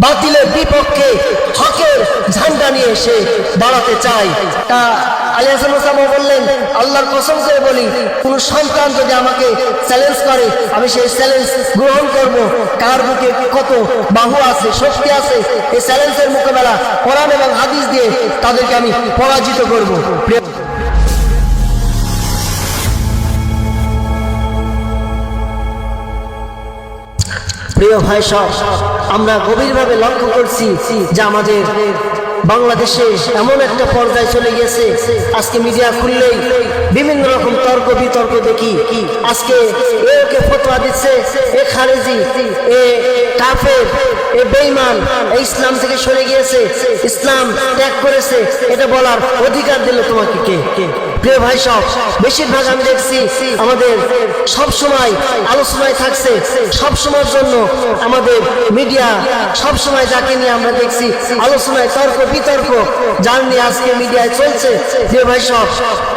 বাতিলের বিপক্ষে হকের ঝান্ডা নিয়ে এসে দাঁড়াতে চাই। তা আলী হাসান ওসামা বললেন, আল্লাহর কসম করে বলি, কোন সন্তান যদি আমাকে চ্যালেঞ্জ করে আমি সেই চ্যালেঞ্জ গ্রহণ করব। কার বুকে কত বাহু আছে, শক্তি আছে, এই চ্যালেঞ্জের মোকাবেলা কোরআন এবং হাদিস দিয়ে তাদেরকে আমি পরাজিত করব। প্রিয় ভাই সব, আমরা গভীরভাবে লক্ষ্য করছি যে আমাদের বাংলাদেশে এমন একটা পর্যায়ে চলে গেছে, আজকে মিডিয়া খুললেই বিভিন্ন রকম তর্ক বিতর্ক দেখি। আজকে একে ফতোয়া দিচ্ছে, এ খারেজি, এ কাফের, এ বেঈমান, এই ইসলাম থেকে সরে গিয়েছে, ইসলাম ত্যাগ করেছে, এটা বলার অধিকার দিল তোমাকে কে? প্রিয় ভাই সব, বেশিরভাগ আমি দেখছি আমাদের সব সময় আলোচনায় থাকছে, সব সময়ের জন্য আমাদের মিডিয়া সব সময় যাকে নিয়ে আমরা দেখছি আলোচনায় তর্ক বিতর্ক, যার নিয়ে আজকে মিডিয়ায় চলছে। প্রিয় ভাই সব,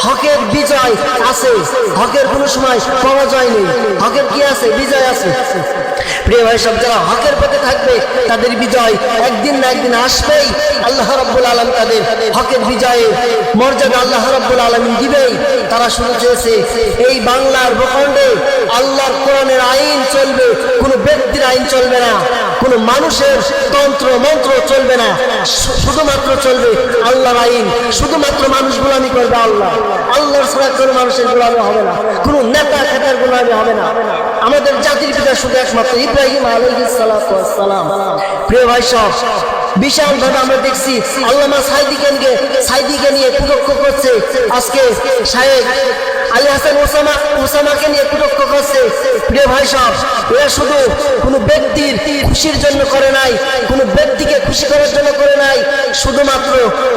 হকের বিজয় আছে, হকের কোনো সময় পরাজয় নেই, হকের কি আছে? বিজয় আছে। প্রিয় ভাই সব, যারা হকের পথে থাকবে তাদের বিজয় একদিন না একদিন আসবেই। আল্লাহ রাব্বুল আলামিন তাদের হকের বিজয়ের মর্যাদা আল্লাহ রাব্বুল আলামিন দিবেই। তারা শুরু চেয়েছে এই বাংলার ভূখণ্ডে আল্লাহর কোরআনের আইন চলবে, কোনো ব্যক্তির আইন চলবে না, কোনো মানুষের তন্ত্র মন্ত্র চলবে না, শুধুমাত্র চলবে আল্লাহর আইন। শুধুমাত্র মানুষ গোলামি করবে আল্লাহ, আল্লাহর ছাড়া কোনো মানুষের গোলামি হবে না, কোনো নেতা খেতার গোলামি হবে না। আমাদের জাতির পিতা শুধু একমাত্র ইব্রাহিম আলাইহিস সালাতু ওয়াস সালাম। প্রিয় ভাই সব, বিশাল ভাবে আমরা দেখছি আল্লামা সাইদিকে নিয়ে কুটক্ষ করছে, আজকে শায়েখ আলী হাসান ওসামাকে নিয়ে কুটক্ষ করছে। প্রিয় ভাই সব, এরা শুধু কোনো ব্যক্তির খুশির জন্য করে নাই, কোনো ব্যক্তিকে খুশি করার জন্য করে নাই, শুধুমাত্র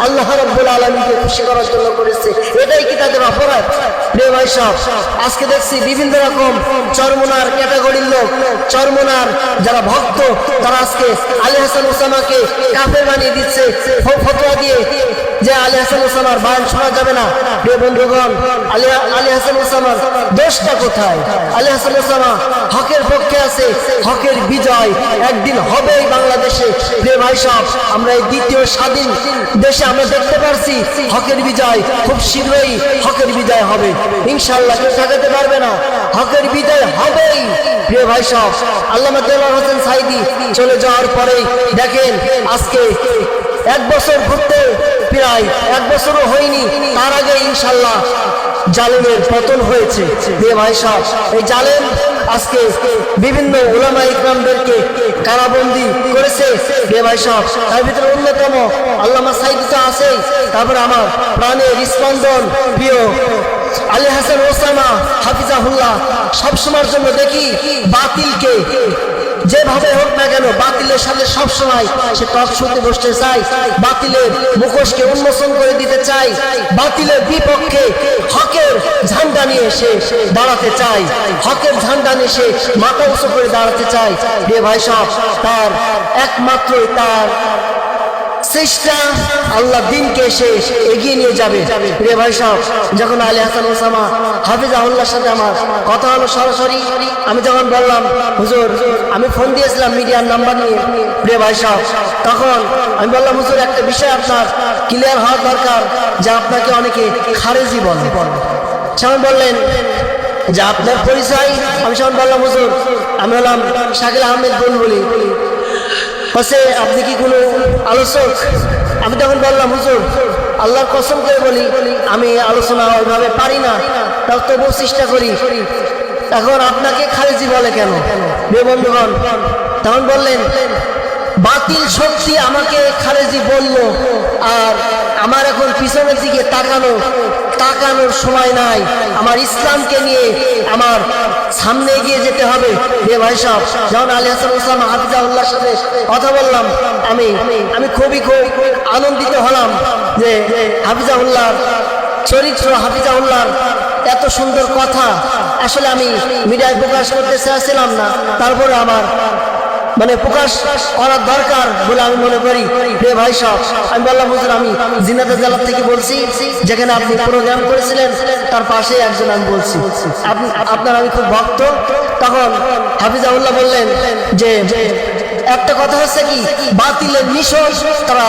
আল্লাহ রাব্বুল আলামিনকে খুশি করার জন্য করেছে। এটাই কি তাদের অপরাধ? প্রিয় ভাই সব, আজকে দেখছি বিভিন্ন রকম চরমনার ক্যাটাগরির লোক, চরমনার যারা ভক্ত, তারা আজকে আলী হাসান ওসামাকে কাফের বানিয়ে দিচ্ছে ফতোয়া দিয়ে যে আলী হাসান ওসামার বয়ান শোনা যাবে না। প্রিয় বন্ধুগণ, আলী হাসান ওসামার দোষটা কোথায়? আলী হাসান ওসামা হকের পক্ষে আছে, হকের বিজয় একদিন হবেই বাংলাদেশে। প্রিয় ভাই সব, আমরা এই দ্বিতীয় স্বাধীন দেশে আমরা দেখতে পারছি হকের বিজয়, খুব শীঘ্রই হকের বিজয় হবে ইনশাআল্লাহ, কেউ ঠেকাতে পারবে না, হকের বিজয় হবেই। প্রিয় ভাই সব, আল্লামা দেলোয়ার হোসেন সাইদি চলে যাওয়ার পরে দেখেন আজকে এক বছর ঘুরতে প্রায় এক বছরও হয়নি, তার আগে ইনশাআল্লাহ জালেমের পতন হয়েছে। প্রিয় ভাই সাহেব, এই জালেম আজকে বিভিন্ন উলামা ইকরামদেরকে কারাবন্দী করেছে। প্রিয় ভাই সাহেব, তার ভিতরে অন্যতম আল্লামা সাইদি তো আছেই, তারপরে আমার প্রাণের স্পন্দন প্রিয় আলী হাসান ওসামা হাফিজাহুল্লাহ। সবসময়ের জন্য দেখি বাতিলকে যেভাবে হোক না কেন বাতিলের সাথে সবসময় সে টক শুনতে বসতে চায়, বাতিলের মুখোশকে উন্মোচন করে দিতে চায়, বাতিলের বিপক্ষে হকের ঝান্ডা নিয়ে এসে দাঁড়াতে চায়, হকের ঝান্ডা নিয়ে এসে মাথা উঁচু করে দাঁড়াতে চায়। প্রিয় ভাই সাহেব, তার একমাত্রই তার চেষ্টা আল্লাহ দিনকে এসে এগিয়ে নিয়ে যাবে। প্রিয় ভাই সাহেব, যখন আলী হাসান ওসামা হাফিজাহুল্লাহর সাথে আমার কথা হলো সরাসরি, আমি যখন বললাম হুজুর, আমি ফোন দিয়েছিলাম মিডিয়ার নাম্বার নিয়ে। প্রিয় ভাই সাহেব, তখন আমি বললাম হুজুর, একটা বিষয় আপনার ক্লিয়ার হওয়া দরকার যে আপনাকে অনেকে খারেজি বলে। সেমন বললেন যে আপনার পরিচয়? আমি সেমন বললাম হুজুর, আমি হলাম শাকিল আহমেদ বুলবুলি। বলছে আপনি কি কোনো আলোচক? আমি তখন বললাম হুজুর, আল্লাহর কসম করে বলি আমি আলোচনা ওইভাবে পারি না, তাও তবুও চেষ্টা করি। এখন আপনাকে খারেজি বলে কেন? প্রিয় বন্ধুগণ, তখন বললেন বাতিল শক্তি আমাকে খারেজি বলল, আর আমার এখন পিছনের দিকে তাকানোর সময় নাই, আমার ইসলামকে নিয়ে আমার সামনে এগিয়ে যেতে হবে। রে ভাই সাহেব, যখন আলী হাসান ওসামা হাফিজাহুল্লাহর সাথে কথা বললাম, আমি খুব আনন্দিত হলাম যে হাফিজাহুল্লাহর চরিত্র, হাফিজাহুল্লাহর এত সুন্দর কথা আসলে আমি মিডিয়ায় প্রকাশ করতে চাইছিলাম না, তারপরে আমার প্রকাশ করার দরকার বলে আমি মনে করি। রে ভাই সাহেব, আমি বললাম হুজুর, আমি জিনাদা জেলা থেকে বলছি, যেখানে আপনি প্রোগ্রাম করেছিলেন তার পাশে একজন আমি বলছি, আপনার আমি খুব ভক্ত। তখন হাফিজাহুল্লাহ বললেন যে একটা কথা হচ্ছে কি, বাতিলের মিশন, তারা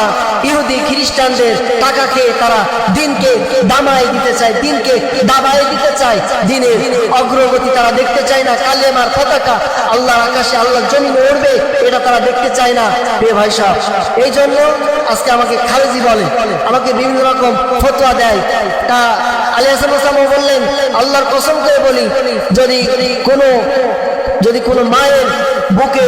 ইহুদি খ্রিস্টানদের টাকা খেয়ে তারা দিনকে দামায় দিতে চায়, দিনকে দাবায় দিতে চায়, দিনের অগ্রগতি তারা দেখতে চায় না। কালেমার পতাকা আল্লাহর আকাশে আল্লাহর জমিনে উড়বে, এটা তারা দেখতে চায় না। প্রিয় ভাই সাহেব, এই জন্য আজকে আমাকে খালেজি বলে, আমাকে বিভিন্ন রকম ফতোয়া দেয়। তা আলী হাসান ওসামা বললেন, আল্লাহর কসম করে বলি, যদি কোনো মায়ের বুকে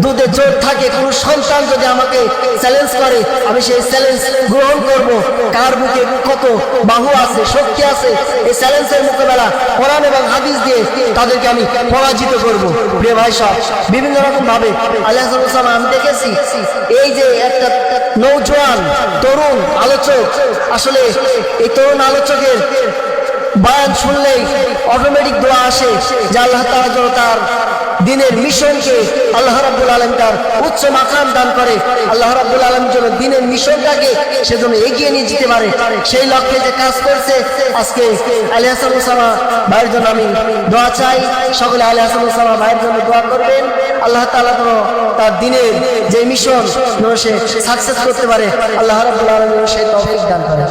দুধে জোর থাকে, কোনো সন্তান যদি আমাকে চ্যালেঞ্জ করে, আমি সেই চ্যালেঞ্জ গ্রহণ করব। কার বুকে কত বাহু আছে, শক্তি আছে, এই চ্যালেঞ্জের মোকাবেলা কোরআন এবং হাদিস দিয়ে তাদেরকে আমি পরাজিত করব। প্রিয় ভাই সাহেব, বিভিন্ন রকম ভাবে আলী হাসান ওসামা আমি দেখেছি, এই যে একটা নৌজওয়ান তরুণ আলোচক, আসলে এই তরুণ আলোচকের বয়ান শুনলেই অটোমেটিক দোয়া আসে যে আল্লাহ তাআলা যেন তার দিনের মিশনকে আল্লাহ রাব্বুল আলামিন তার উচ্চ মাকাম দান করে, আল্লাহ রাব্বুল আলামিন যেন দিনের মিশনটাকে সেজন্য এগিয়ে নিয়ে যেতে পারে। সেই লক্ষ্যে যে কাজ করছে, আজকে আলী হাসান ওসামা ভাইয়ের জন্য আমি দোয়া চাই। সকলে আলী হাসান ওসামা ভাইয়ের জন্য দোয়া করবেন, আল্লাহ তাআলা যেন তার দিনের যে মিশন সে সাকসেস করতে পারে, আল্লাহ রাব্বুল আলামিন সেই তৌফিক দান করে।